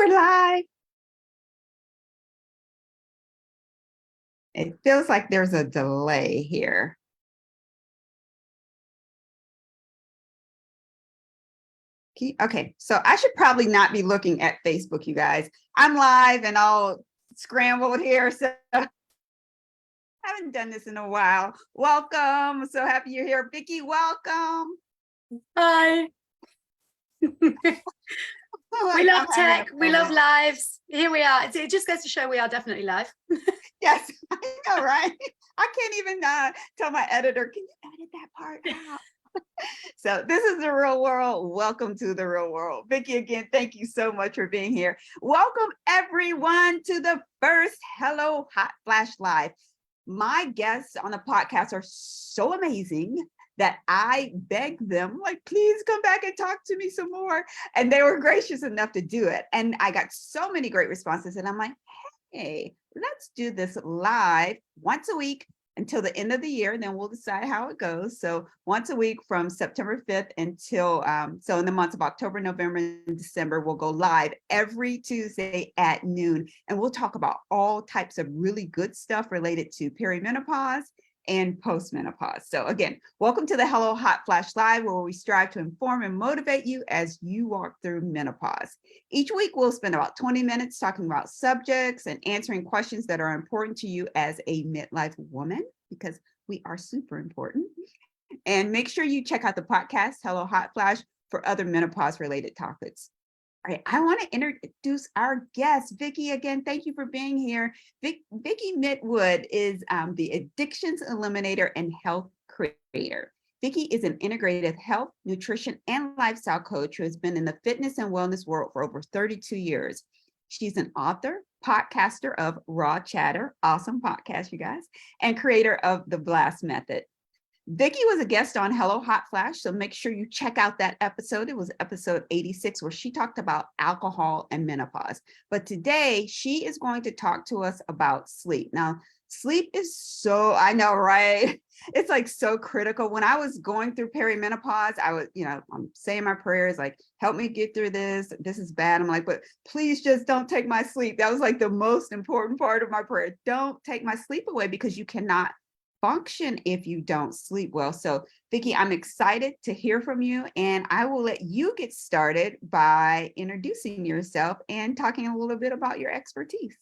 We're live. It feels like there's a delay here. Okay, so I should probably not be looking at Facebook, you guys. I'm live and all scrambled here, so I haven't done this in a while. Welcome. So happy you're here. Vicky, welcome. Hi. We love tech. We love lives. Here we are. It just goes to show we are definitely live. Yes, I know, right? I can't even tell my editor, can you edit that part out? So this is the real world. Welcome to the real world. Vicky, again, thank you so much for being here. Welcome everyone to the first Hello Hot Flash Live. My guests on the podcast are so amazing that I begged them, like, please come back and talk to me some more. And they were gracious enough to do it. And I got so many great responses. And I'm like, hey, let's do this live once a week until the end of the year, and then we'll decide how it goes. So once a week from September 5th until, so in the months of October, November, and December, we'll go live every Tuesday at noon. And we'll talk about all types of really good stuff related to perimenopause and postmenopause. So again, welcome to the Hello Hot Flash Live, where we strive to inform and motivate you as you walk through menopause. Each week, we'll spend about 20 minutes talking about subjects and answering questions that are important to you as a midlife woman, because we are super important. And make sure you check out the podcast, Hello Hot Flash, for other menopause related topics. All right, I want to introduce our guest, Vicky. Again, thank you for being here. Vicky Midwood is the Addictions Eliminator and Health Creator. Vicky is an integrative health, nutrition, and lifestyle coach who has been in the fitness and wellness world for over 32 years. She's an author, podcaster of Raw Chatter, awesome podcast, you guys, and creator of the Blast Method. Vicky was a guest on Hello Hot Flash, so make sure you check out that episode. It was episode 86, where she talked about alcohol and menopause. But today, she is going to talk to us about sleep. Now, sleep is so, I know, right? It's like so critical. When I was going through perimenopause, I was, I'm saying my prayers, like, help me get through this. This is bad. I'm like, but please just don't take my sleep. That was like the most important part of my prayer. Don't take my sleep away, because you cannot function if you don't sleep well. So Vicky, I'm excited to hear from you, and I will let you get started by introducing yourself and talking a little bit about your expertise.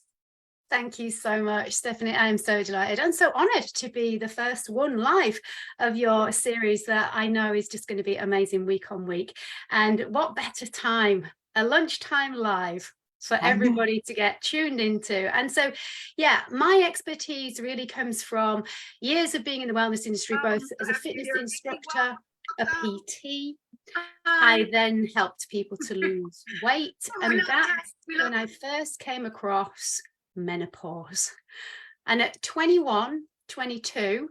Thank you so much, Stephanie. I am so delighted and so honored to be the first one live of your series that I know is just going to be amazing week on week. And what better time, a lunchtime live, for everybody to get tuned into. And so, yeah, my expertise really comes from years of being in the wellness industry, both as a fitness instructor, a PT. I then helped people to lose weight. And that's when I first came across menopause. And at 21, 22,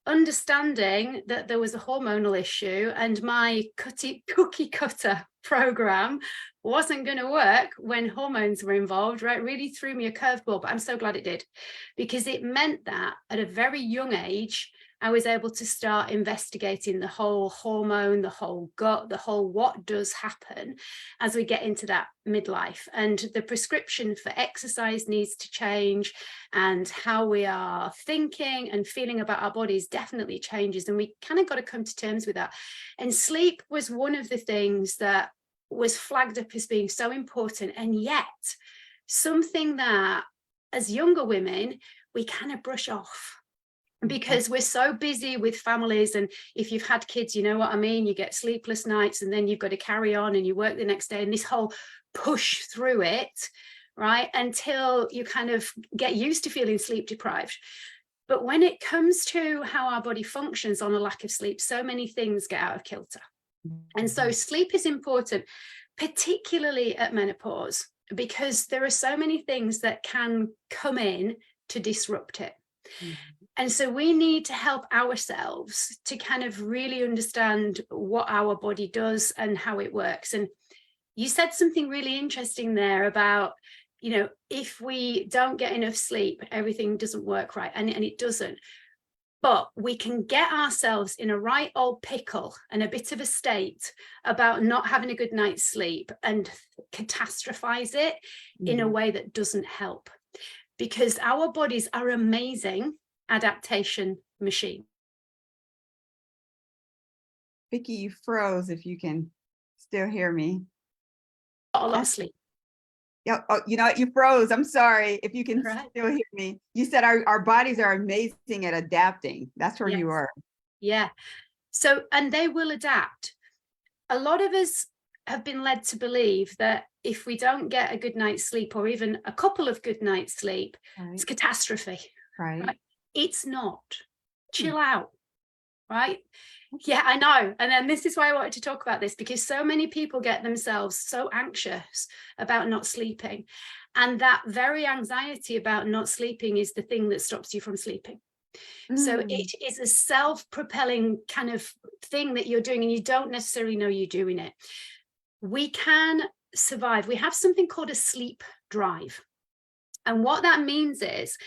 understanding that there was a hormonal issue and my cookie cutter program wasn't going to work when hormones were involved, right, really threw me a curveball. But I'm so glad it did, because it meant that at a very young age, I was able to start investigating the whole hormone, the whole gut, the whole what does happen as we get into that midlife. And the prescription for exercise needs to change, and how we are thinking and feeling about our bodies definitely changes. And we kind of got to come to terms with that. And sleep was one of the things that was flagged up as being so important, and yet something that as younger women, we kind of brush off, because we're so busy with families. And if you've had kids, you know what I mean, you get sleepless nights, and then you've got to carry on and you work the next day, and this whole push through it, right, until you kind of get used to feeling sleep deprived. But when it comes to how our body functions on a lack of sleep, so many things get out of kilter. And so sleep is important, particularly at menopause, because there are so many things that can come in to disrupt it. And so we need to help ourselves to kind of really understand what our body does and how it works. And you said something really interesting there about, if we don't get enough sleep, everything doesn't work right. And it doesn't. But we can get ourselves in a right old pickle and a bit of a state about not having a good night's sleep and catastrophize it in a way that doesn't help, because our bodies are amazing adaptation machines. Vicky, you froze, if you can still hear me. A lot of sleep. Yeah, oh, you know what? You froze. I'm sorry. If you can Right. still hear me. You said our bodies are amazing at adapting. That's where you Yes. are. Yeah. So, and they will adapt. A lot of us have been led to believe that if we don't get a good night's sleep, or even a couple of good nights sleep, it's catastrophe. Right. It's not. Chill out. Right. Yeah, I know. And then this is why I wanted to talk about this, because so many people get themselves so anxious about not sleeping. And that very anxiety about not sleeping is the thing that stops you from sleeping. So it is a self-propelling kind of thing that you're doing, and you don't necessarily know you're doing it. We can survive. We have something called a sleep drive. And what that means is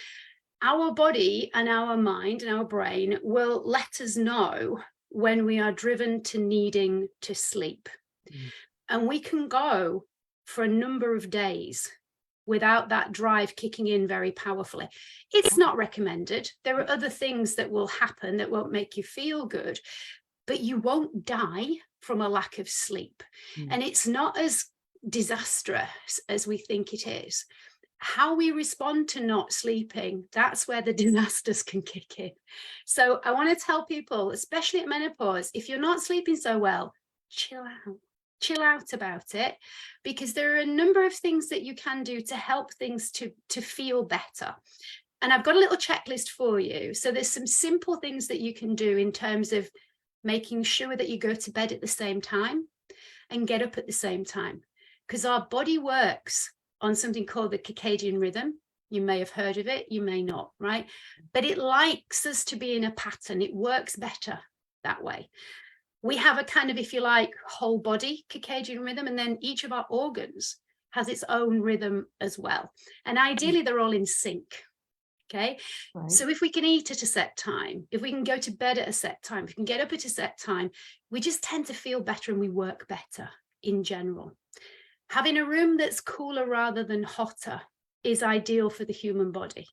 our body and our mind and our brain will let us know when we are driven to needing to sleep. And we can go for a number of days without that drive kicking in very powerfully. It's not recommended. There are other things that will happen that won't make you feel good, but you won't die from a lack of sleep. And it's not as disastrous as we think it is. How we respond to not sleeping, that's where the disasters can kick in. So I want to tell people, especially at menopause, if you're not sleeping so well, chill out about it, because there are a number of things that you can do to help things to feel better. And I've got a little checklist for you. So there's some simple things that you can do in terms of making sure that you go to bed at the same time and get up at the same time, because our body works on something called the circadian rhythm. You may have heard of it, you may not, right? But it likes us to be in a pattern. It works better that way. We have a kind of, if you like, whole body circadian rhythm, and then each of our organs has its own rhythm as well. And ideally, they're all in sync. Okay. Right. So if we can eat at a set time, if we can go to bed at a set time, if we can get up at a set time, we just tend to feel better and we work better in general. Having a room that's cooler rather than hotter is ideal for the human body.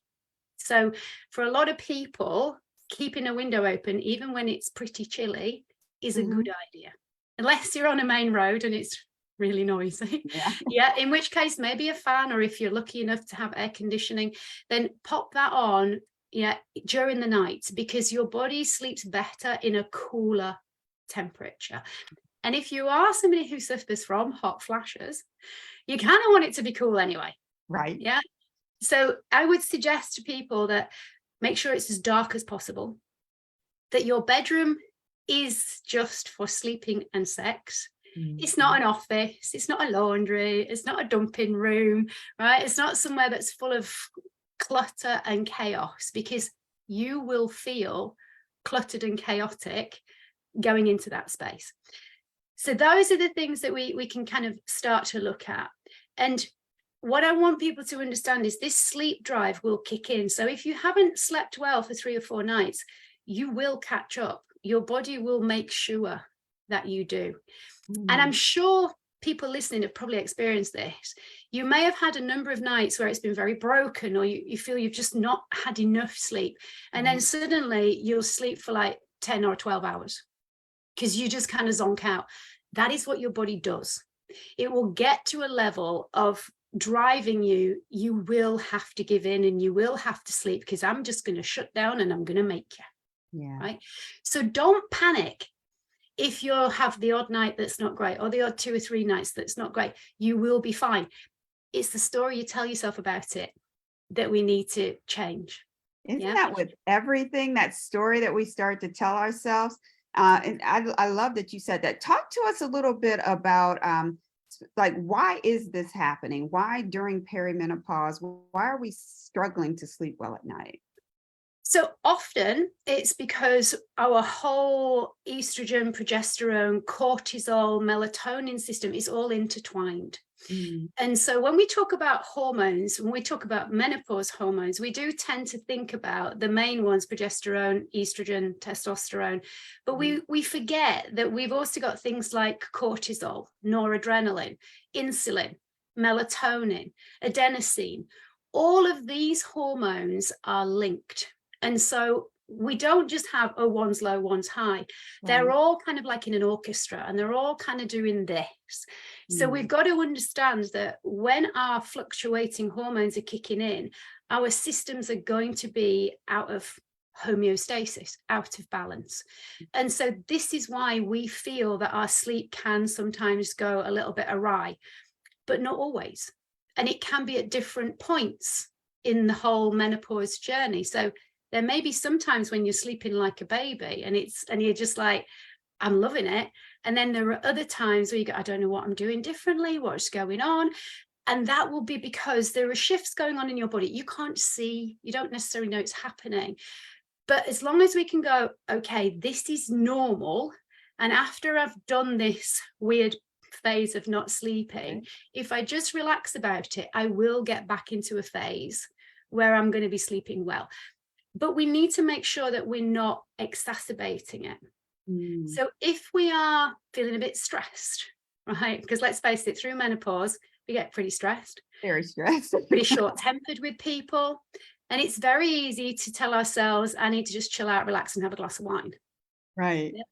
So for a lot of people, keeping a window open, even when it's pretty chilly, is a good idea, unless you're on a main road and it's really noisy. Yeah, in which case maybe a fan, or if you're lucky enough to have air conditioning, then pop that on during the night, because your body sleeps better in a cooler temperature. And if you are somebody who suffers from hot flashes, you kind of want it to be cool anyway. Right. Yeah. So I would suggest to people that make sure it's as dark as possible, that your bedroom is just for sleeping and sex. It's not an office, it's not a laundry, it's not a dumping room, right? It's not somewhere that's full of clutter and chaos, because you will feel cluttered and chaotic going into that space. So those are the things that we can kind of start to look at. And what I want people to understand is this sleep drive will kick in. So if you haven't slept well for 3 or 4 nights, you will catch up. Your body will make sure that you do. And I'm sure people listening have probably experienced this. You may have had a number of nights where it's been very broken, or you feel you've just not had enough sleep. And then suddenly you'll sleep for like 10 or 12 hours because you just kind of zonk out. That is what your body does. It will get to a level of driving you. You will have to give in and you will have to sleep, because I'm just going to shut down and I'm going to make you. Yeah. Right. So don't panic if you have the odd night that's not great, or the odd 2 or 3 nights that's not great. You will be fine. It's the story you tell yourself about it that we need to change. Isn't that with everything, that story that we start to tell ourselves? And I love that you said that. Talk to us a little bit about like, why is this happening? Why during perimenopause? Why are we struggling to sleep well at night? So often it's because our whole estrogen, progesterone, cortisol, melatonin system is all intertwined. Mm. And so when we talk about hormones, when we talk about menopause hormones, we do tend to think about the main ones: progesterone, estrogen, testosterone. But we forget that we've also got things like cortisol, noradrenaline, insulin, melatonin, adenosine. All of these hormones are linked. And so we don't just have, oh, one's low, one's high. They're Right. all kind of like in an orchestra, and they're all kind of doing this. So we've Mm. got to understand that when our fluctuating hormones are kicking in, our systems are going to be out of homeostasis, out of balance. And so this is why we feel that our sleep can sometimes go a little bit awry, but not always. And it can be at different points in the whole menopause journey. So there may be sometimes when you're sleeping like a baby and you're just like, I'm loving it. And then there are other times where you go, I don't know what I'm doing differently, what's going on. And that will be because there are shifts going on in your body. You can't see, you don't necessarily know it's happening. But as long as we can go, okay, this is normal. And after I've done this weird phase of not sleeping, if I just relax about it, I will get back into a phase where I'm going to be sleeping well. But we need to make sure that we're not exacerbating it. Mm. So if we are feeling a bit stressed, right, because let's face it, through menopause, we get pretty stressed, Very stressed. pretty short-tempered with people. And it's very easy to tell ourselves, I need to just chill out, relax, and have a glass of wine. Right. Yeah.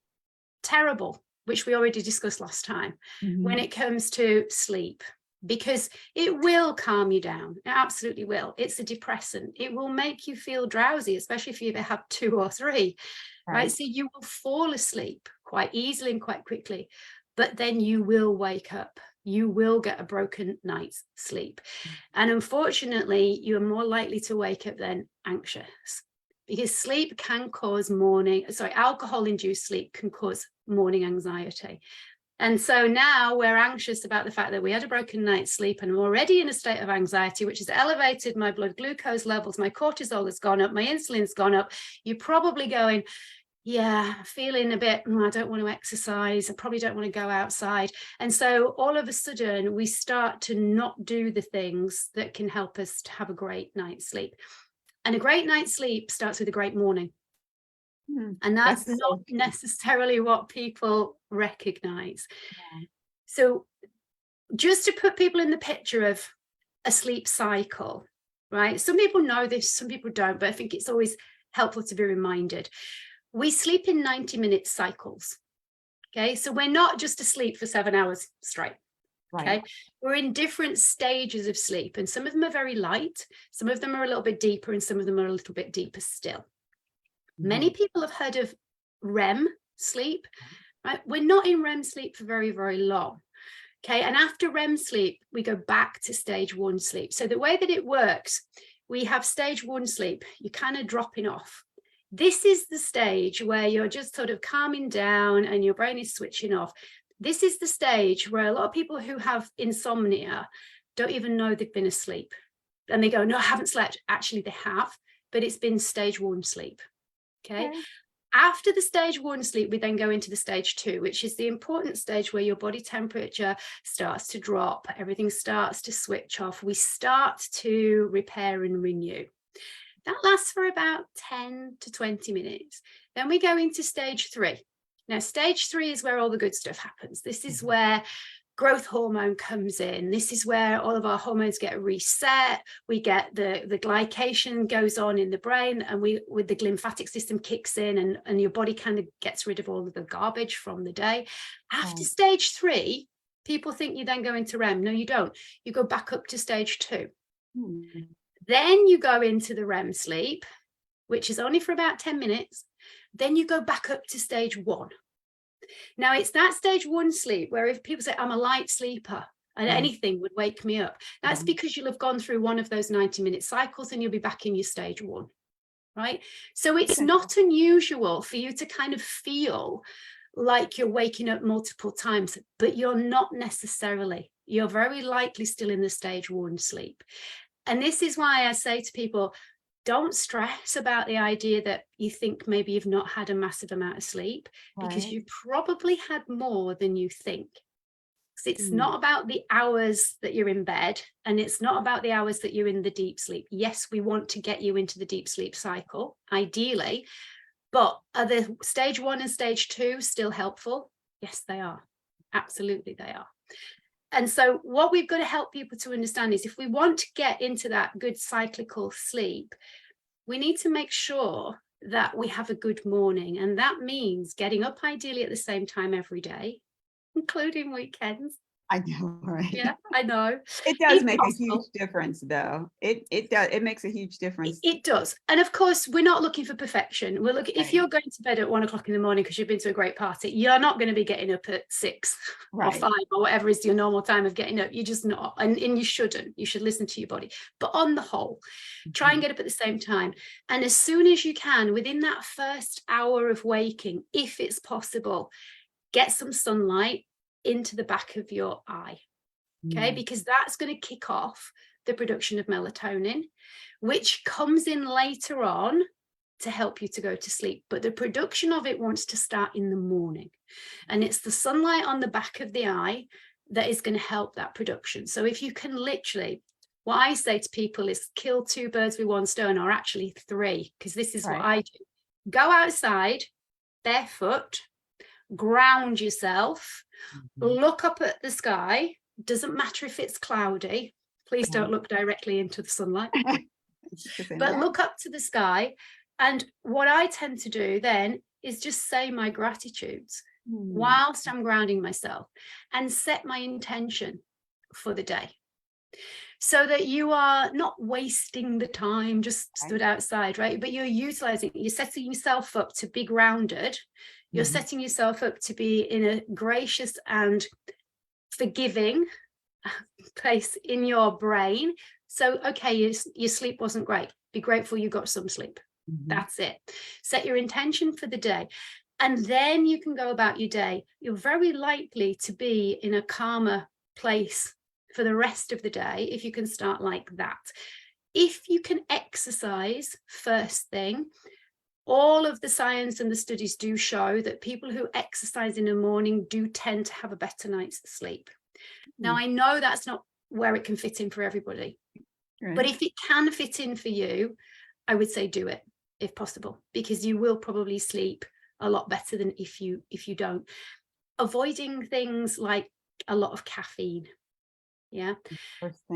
Terrible, which we already discussed last time, when it comes to sleep, because it will calm you down. It absolutely will. It's a depressant. It will make you feel drowsy, especially if you've had 2 or 3, right? So you will fall asleep quite easily and quite quickly, but then you will wake up. You will get a broken night's sleep. And unfortunately, you're more likely to wake up then anxious, because sleep can cause alcohol-induced sleep can cause morning anxiety. And so now we're anxious about the fact that we had a broken night's sleep and I'm already in a state of anxiety, which has elevated my blood glucose levels, my cortisol has gone up, my insulin's gone up. You're probably going, yeah, feeling a bit, I don't want to exercise, I probably don't want to go outside. And so all of a sudden we start to not do the things that can help us to have a great night's sleep. And a great night's sleep starts with a great morning. And that's not necessarily what people recognize. Yeah. So just to put people in the picture of a sleep cycle, right? Some people know this, some people don't, but I think it's always helpful to be reminded. We sleep in 90-minute cycles. Okay, so we're not just asleep for 7 hours straight. Right. Okay, we're in different stages of sleep, and some of them are very light, some of them are a little bit deeper, and some of them are a little bit deeper still. Many people have heard of REM sleep, right? We're not in REM sleep for very, very long. Okay, and after REM sleep, we go back to stage 1 sleep. So the way that it works, we have stage 1 sleep, you're kind of dropping off. This is the stage where you're just sort of calming down and your brain is switching off. This is the stage where a lot of people who have insomnia don't even know they've been asleep. And they go, no, I haven't slept. Actually, they have, but it's been stage 1 sleep. Okay. After the stage 1 sleep, we then go into the stage 2, which is the important stage where your body temperature starts to drop, everything starts to switch off. We start to repair and renew. That lasts for about 10 to 20 minutes. Then we go into stage 3. Now, stage 3 is where all the good stuff happens. This is where growth hormone comes in. This is where all of our hormones get reset. We get the glycation goes on in the brain, and with the lymphatic system kicks in, and your body kind of gets rid of all of the garbage from the day. After stage 3, people think you then go into REM. No, you don't. You go back up to stage 2. Then you go into the REM sleep, which is only for about 10 minutes. Then you go back up to stage 1. Now, it's that stage 1 sleep where if people say, I'm a light sleeper and anything would wake me up, that's because you'll have gone through one of those 90-minute cycles and you'll be back in your stage 1, right? So it's not unusual for you to kind of feel like you're waking up multiple times, but you're not necessarily. You're very likely still in the stage 1 sleep. And this is why I say to people, don't stress about the idea that you think maybe you've not had a massive amount of sleep, because you've probably had more than you think. It's not about the hours that you're in bed, and it's not about the hours that you're in the deep sleep. Yes, we want to get you into the deep sleep cycle, ideally, but are the stage 1 and stage 2 still helpful? Yes, they are. Absolutely, they are. And so what we've got to help people to understand is if we want to get into that good cyclical sleep, we need to make sure that we have a good morning. And that means getting up ideally at the same time every day, including weekends. I know, right? Yeah, I know. It does If make a possible. huge difference, though. It does. It makes a huge difference. It does. And of course, we're not looking for perfection. We're looking, if Right. you're going to bed at 1 o'clock in the morning because you've been to a great party, you're not going to be getting up at 6 or Right. 5 or whatever is your normal time of getting up. You're just not. And you shouldn't. You should listen to your body. But on the whole, try and get up at the same time. And as soon as you can, within that first hour of waking, if it's possible, get some sunlight into the back of your eye. Okay, because that's going to kick off the production of melatonin, which comes in later on to help you to go to sleep. But the production of it wants to start in the morning. And it's the sunlight on the back of the eye that is going to help that production. So if you can literally, what I say to people is kill 2 birds with 1 stone, or actually 3, because this is what I do. Go outside barefoot, ground yourself, look up at the sky. Doesn't matter if it's cloudy. Please don't look directly into the sunlight, but look up to the sky. And what I tend to do then is just say my gratitudes whilst I'm grounding myself and set my intention for the day, so that you are not wasting the time just stood outside, right? But you're utilizing, you're setting yourself up to be grounded. You're setting yourself up to be in a gracious and forgiving place in your brain. So, okay, your sleep wasn't great. Be grateful you got some sleep. That's it. Set your intention for the day. And then you can go about your day. You're very likely to be in a calmer place for the rest of the day if you can start like that. If you can exercise first thing, all of the science and the studies do show that people who exercise in the morning do tend to have a better night's sleep. Now, I know that's not where it can fit in for everybody, but if it can fit in for you, I would say do it if possible, because you will probably sleep a lot better than if you don't. Avoiding things like a lot of caffeine,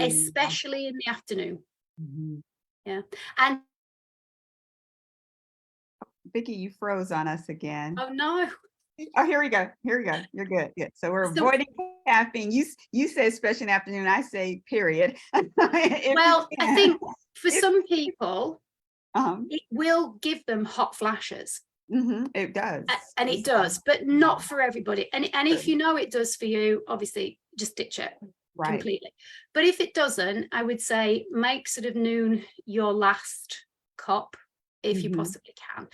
especially in the afternoon. And Vicky, you froze on us again. oh no. Oh, here we go. You're good. So we're avoiding caffeine. You say especially in the afternoon. I say period. Well, I think for some people, it will give them hot flashes. It does. And it does, but not for everybody. And if you know it does for you, obviously just ditch it completely. But if it doesn't, I would say make sort of noon your last cup if you possibly can.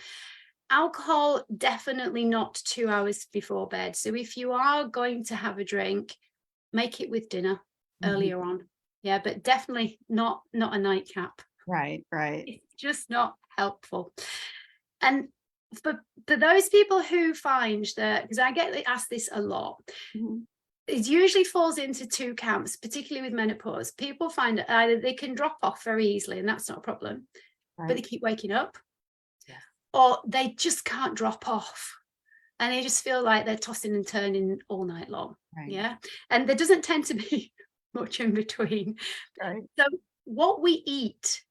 Alcohol, definitely not 2 hours before bed. So if you are going to have a drink, make it with dinner earlier on. Yeah, but definitely not a nightcap. Right. It's just not helpful. And for those people who find that, because I get asked this a lot, it usually falls into 2 camps, particularly with menopause. People find that either they can drop off very easily, and that's not a problem, but they keep waking up, or they just can't drop off. And they just feel like they're tossing and turning all night long. Yeah. And there doesn't tend to be much in between. So what we eat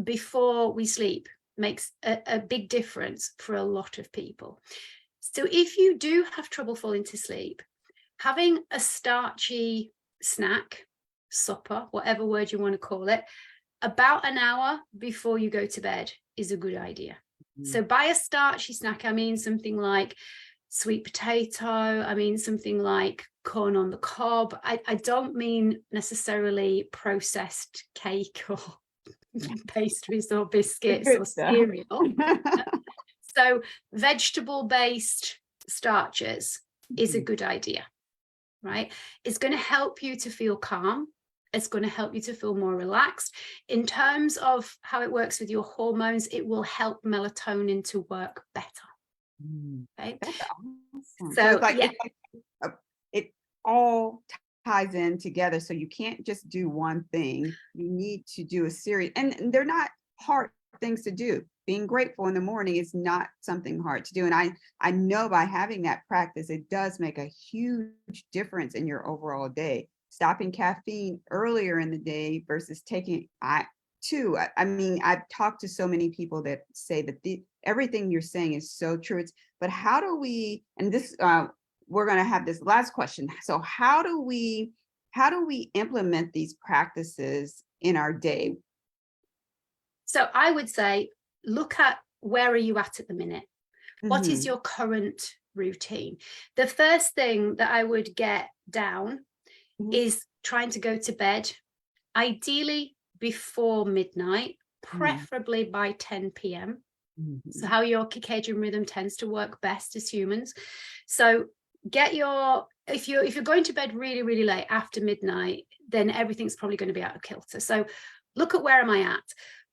before we sleep makes a big difference for a lot of people. So if you do have trouble falling to sleep, having a starchy snack, supper, whatever word you want to call it, about an hour before you go to bed is a good idea. So by a starchy snack, I mean something like sweet potato, I mean something like corn on the cob. I don't mean necessarily processed cake or pastries or biscuits or cereal. So vegetable-based starches is a good idea, right? It's going to help you to feel calm. It's going to help you to feel more relaxed. In terms of how it works with your hormones, it will help melatonin to work better. Okay. That's awesome. So it's like, it all ties in together. So you can't just do one thing. You need to do a series, and they're not hard things to do. Being grateful in the morning is not something hard to do. And I know by having that practice, it does make a huge difference in your overall day. Stopping caffeine earlier in the day versus taking, I mean, I've talked to so many people that say that everything you're saying is so true. But how do we, and this, we're going to have this last question. So how do we implement these practices in our day? So I would say, look at where are you at the minute? What is your current routine? The first thing that I would get down is trying to go to bed, ideally before midnight, preferably by 10 p.m. So how your circadian rhythm tends to work best as humans. So get your, if you're going to bed really, really late after midnight, then everything's probably going to be out of kilter. So look at where am I at?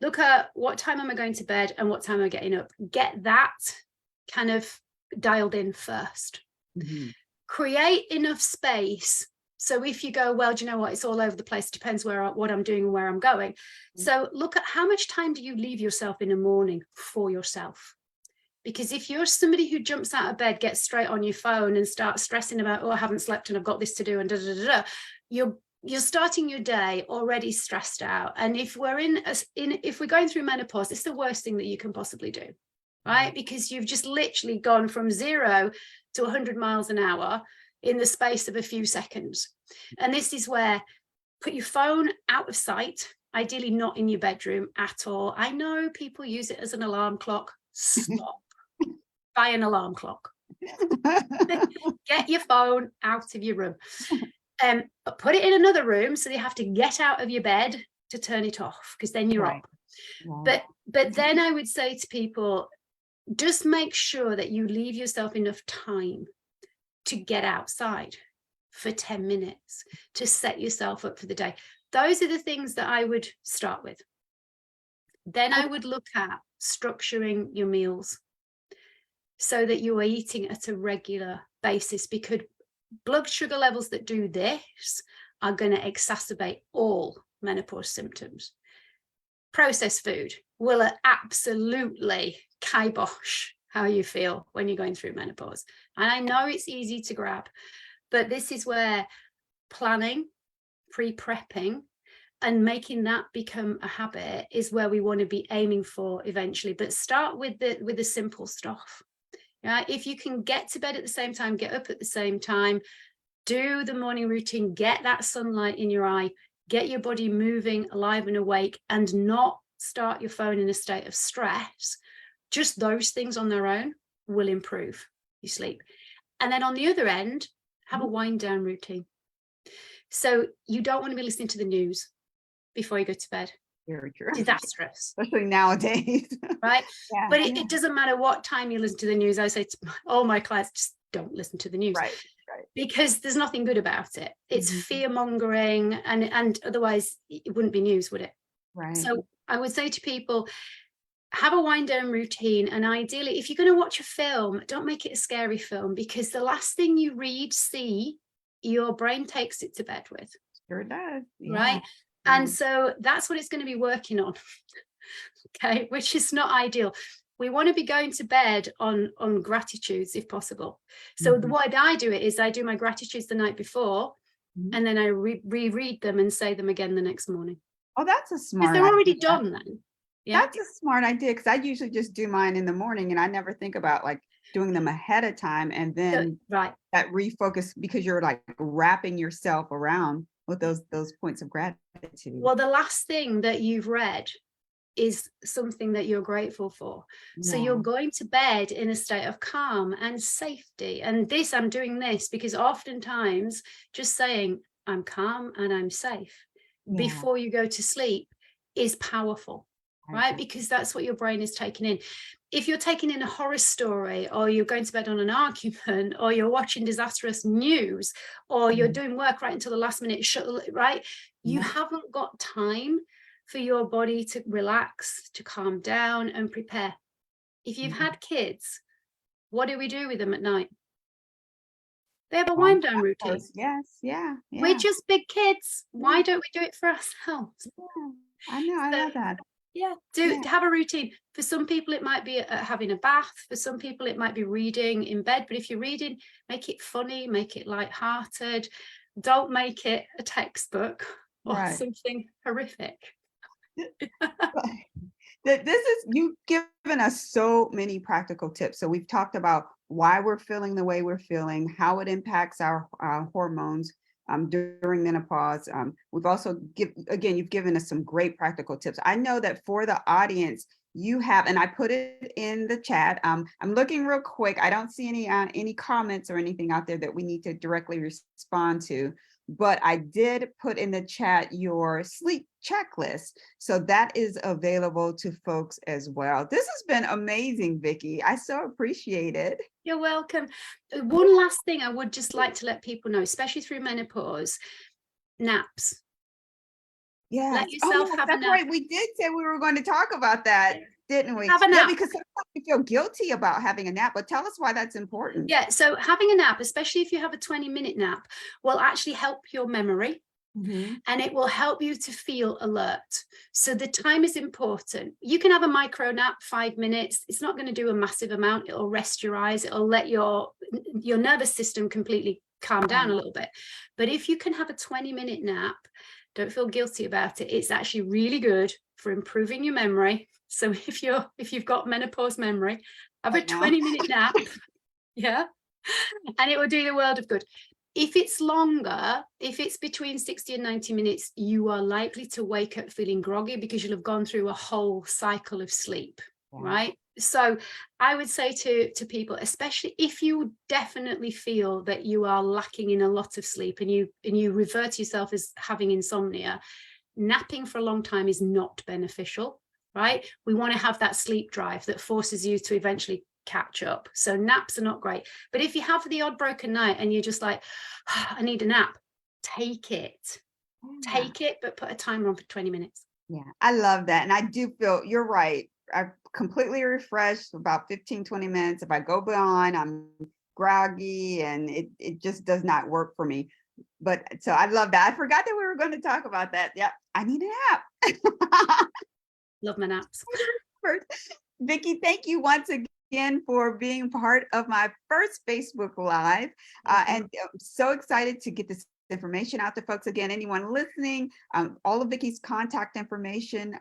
Look at what time am I going to bed and what time am I getting up? Get that kind of dialed in first. Create enough space. So if you go, well, do you know what? It's all over the place. It depends what I'm doing and where I'm going. So look at how much time do you leave yourself in the morning for yourself? Because if you're somebody who jumps out of bed, gets straight on your phone and starts stressing about, oh, I haven't slept and I've got this to do and you're starting your day already stressed out. And if we're going through menopause, it's the worst thing that you can possibly do, right? Because you've just literally gone from 0 to 100 miles an hour in the space of a few seconds. And this is where put your phone out of sight, ideally not in your bedroom at all. I know people use it as an alarm clock. Stop. Buy an alarm clock. Get your phone out of your room. But put it in another room so you have to get out of your bed to turn it off, because then you're up. But then I would say to people, just make sure that you leave yourself enough time to get outside for 10 minutes to set yourself up for the day. Those are the things that I would start with. Then I would look at structuring your meals so that you are eating at a regular basis, because blood sugar levels that do this are going to exacerbate all menopause symptoms. Processed food will absolutely kibosh how you feel when you're going through menopause. And I know it's easy to grab, but this is where planning, pre-prepping, and making that become a habit is where we want to be aiming for eventually. But start with the simple stuff. Right? If you can get to bed at the same time, get up at the same time, do the morning routine, get that sunlight in your eye, get your body moving, alive and awake, and not start your phone in a state of stress, just those things on their own will improve your sleep. And then on the other end, have a wind down routine. So you don't want to be listening to the news before you go to bed. Very true. Disastrous. Especially nowadays. Right? Yeah, but it doesn't matter what time you listen to the news. I say to all my clients, just don't listen to the news. Right. Because there's nothing good about it. It's fear mongering, and otherwise it wouldn't be news, would it? Right. So I would say to people, have a wind down routine, and ideally, if you're going to watch a film, don't make it a scary film, because the last thing you read, see, your brain takes it to bed with. Sure does. Yeah. Right. And so that's what it's going to be working on. Okay, which is not ideal. We want to be going to bed on gratitudes if possible. So the way I do it is I do my gratitudes the night before, and then I reread them and say them again the next morning. Oh, that's a smart idea. They're already done then. Yeah. That's a smart idea, because I usually just do mine in the morning, and I never think about like doing them ahead of time, and then that refocus, because you're like wrapping yourself around with those points of gratitude. Well, the last thing that you've read is something that you're grateful for. So you're going to bed in a state of calm and safety. And this, I'm doing this because oftentimes just saying I'm calm and I'm safe before you go to sleep is powerful, right? Because that's what your brain is taking in. If you're taking in a horror story, or you're going to bed on an argument, or you're watching disastrous news, or you're doing work right until the last minute, right? You haven't got time for your body to relax, to calm down and prepare. If you've had kids, what do we do with them at night? They have a Long wind down routine. hours. Yes. Yeah. We're Yeah. just big kids. Why Yeah. don't we do it for ourselves? Yeah. I know. I So, love that. yeah, Yeah. have a routine. For some people, it might be having a bath. For some people, it might be reading in bed. But if you're reading, make it funny, make it lighthearted. Don't make it a textbook or Right. something horrific. This is, you've given us so many practical tips. So we've talked about why we're feeling the way we're feeling, how it impacts our hormones during menopause. We've also you've given us some great practical tips. I know that for the audience, you have, and I put it in the chat. I'm looking real quick. I don't see any comments or anything out there that we need to directly respond to. But I did put in the chat your sleep checklist. So that is available to folks as well. This has been amazing, Vicky. I so appreciate it. You're welcome. One last thing I would just like to let people know, especially through menopause, naps. Yes. Let yourself have a that's nap. right. We did say we were going to talk about that, didn't we? Have a Yeah, nap. because sometimes we feel guilty about having a nap, but tell us why that's important. Yeah, so having a nap, especially if you have a 20-minute nap, will actually help your memory. And it will help you to feel alert. So the time is important. You can have a micro nap, 5 minutes. It's not going to do a massive amount. It'll rest your eyes. It'll let your nervous system completely calm down a little bit. But if you can have a 20-minute nap, don't feel guilty about it. It's actually really good for improving your memory. So if you've got menopause memory, have a 20-minute nap. Yeah. And it will do the world of good. If it's longer, if it's between 60 and 90 minutes, you are likely to wake up feeling groggy because you'll have gone through a whole cycle of sleep, right? So I would say to people, especially if you definitely feel that you are lacking in a lot of sleep and you revert to yourself as having insomnia, napping for a long time is not beneficial, right? We want to have that sleep drive that forces you to eventually catch up. So naps are not great. But if you have the odd broken night and you're just like, oh, I need a nap, take it. Take it, but put a timer on for 20 minutes. Yeah, I love that. And I do feel you're right. I'm completely refreshed about 15, 20 minutes. If I go beyond, I'm groggy and it just does not work for me. But so I love that. I forgot that we were going to talk about that. Yeah, I need a nap. Love my naps. Vicky, thank you once again for being part of my first Facebook Live. And I'm so excited to get this information out to folks. Again, anyone listening, all of Vicky's contact information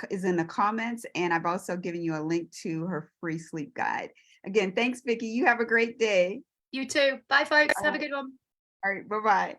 is in the comments. And I've also given you a link to her free sleep guide. Again, thanks, Vicky. You have a great day. You too. Bye, folks. Have a good one. All right. Bye-bye.